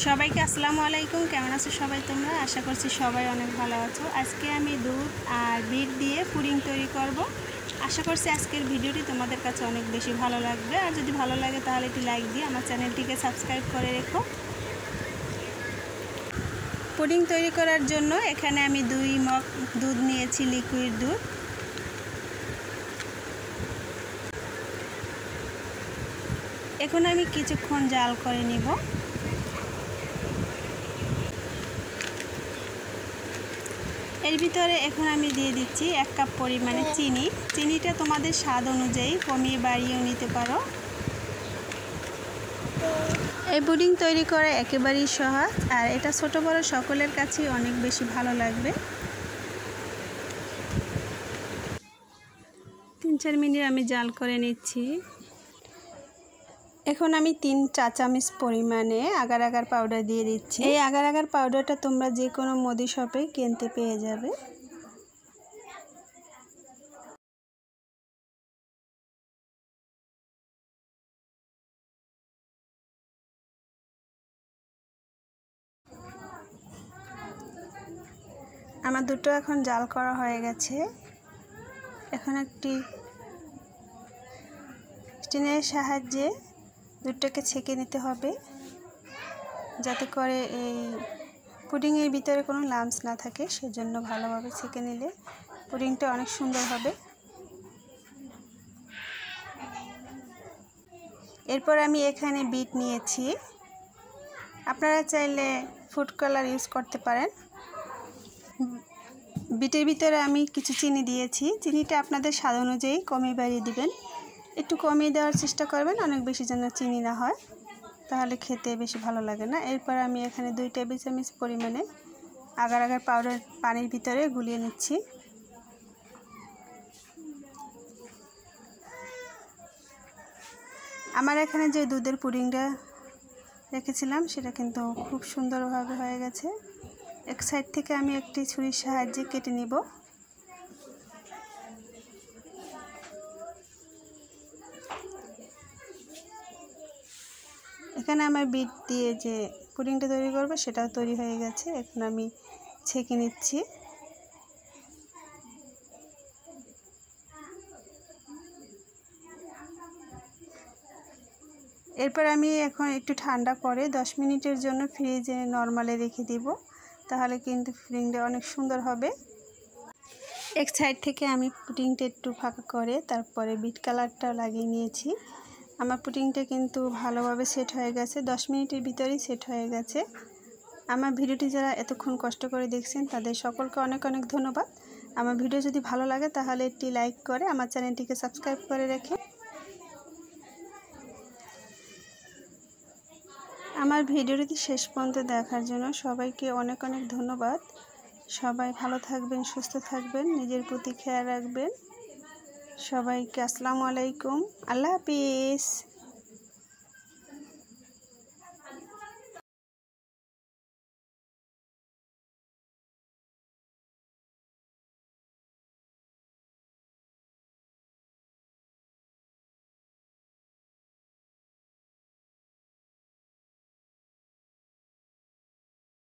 সবাইকে আসসালামু আলাইকুম। কেমন আছো সবাই তোমরা? আশা করছি সবাই অনেক ভালো আছো। আজকে আমি দুধ আর বিট দিয়ে পুডিং তৈরি করব। আশা করছি আজকের ভিডিওটি তোমাদের কাছে অনেক বেশি ভালো লাগবে। আর যদি ভালো লাগে তাহলে একটি লাইক দিয়ে আমার চ্যানেলটিকে সাবস্ক্রাইব করে রেখো। পুডিং তৈরি করার জন্য এখানে আমি 2 মগ দুধ নিয়েছি, লিকুইড দুধ। এখন আমি কিছুক্ষণ জাল করে নিব। এর ভিতরে এখন আমি দিয়ে দিচ্ছি 1 কাপ পরিমাণে চিনি। চিনিটা তোমাদের স্বাদ অনুযায়ী কমিয়ে বাড়িয়েও নিতে পারো। এই পুডিং তৈরি করা একেবারেই সহজ, আর এটা ছোট বড় সকলের কাছেই অনেক বেশি ভালো লাগবে। 3-4 মিনিট আমি জাল করে নিচ্ছি। এখন আমি 3 চা চামচ পরিমাণে আগার আগার পাউডার দিয়ে দিচ্ছি। এই আগার আগার পাউডারটা তোমরা যে কোনো মুদি শপে কিনতে পেয়ে যাবে। আমার দুটো এখন জাল করা হয়ে গেছে। এখন একটি স্টিনের সাহায্যে দুধটাকে ছেঁকে নিতে হবে, যাতে করে এই পুডিংয়ের ভিতরে কোনো লাম্পস না থাকে। সেজন্য ভালোভাবে ছেঁকে নিলে পুডিংটা অনেক সুন্দর হবে। এরপর আমি এখানে বিট নিয়েছি। আপনারা চাইলে ফুড কালার ইউজ করতে পারেন। বিটের ভিতরে আমি কিছু চিনি দিয়েছি। চিনিটা আপনাদের স্বাদ অনুযায়ী কমিয়ে বাড়িয়ে দিবেন। একটু কমিয়ে দেওয়ার চেষ্টা করবেন, অনেক বেশি যেন চিনি না হয়, তাহলে খেতে বেশি ভালো লাগে না। এরপর আমি এখানে 2 টেবিল চামচ পরিমাণে আগার আগার পাউডার পানির ভিতরে গুলিয়ে নিচ্ছি। আমার এখানে যে দুধের পুডিংটা রেখেছিলাম সেটা কিন্তু খুব সুন্দরভাবে হয়ে গেছে। এক সাইড থেকে আমি একটি ছুরির সাহায্যে কেটে নিব। এখানে আমার বিট দিয়ে যে পুডিংটা তৈরি করব সেটাও তৈরি হয়ে গেছে। এখন আমি ছেঁকে নিচ্ছি। এরপর আমি এখন একটু ঠান্ডা করে 10 মিনিটের জন্য ফ্রিজে নরমালে রেখে দিব, তাহলে কিন্তু পুডিংটা অনেক সুন্দর হবে। এক সাইড থেকে আমি পুডিংটা একটু ফাঁকা করে তারপরে বিট কালারটাও লাগিয়ে নিয়েছি। আমার পুডিংটা কিন্তু ভালোভাবে সেট হয়ে গেছে, 10 মিনিটের ভিতরেই সেট হয়ে গেছে। আমার ভিডিওটি যারা এতক্ষণ কষ্ট করে দেখছেন তাদের সকলকে অনেক অনেক ধন্যবাদ। আমার ভিডিও যদি ভালো লাগে তাহলে একটি লাইক করে আমার চ্যানেলটিকে সাবস্ক্রাইব করে রেখে আমার ভিডিওটি শেষ পর্যন্ত দেখার জন্য সবাইকে অনেক অনেক ধন্যবাদ। সবাই ভালো থাকবেন, সুস্থ থাকবেন, নিজের প্রতি খেয়াল রাখবেন। সবাইকে আসসালামু আলাইকুম, আল্লাহ হাফিজ।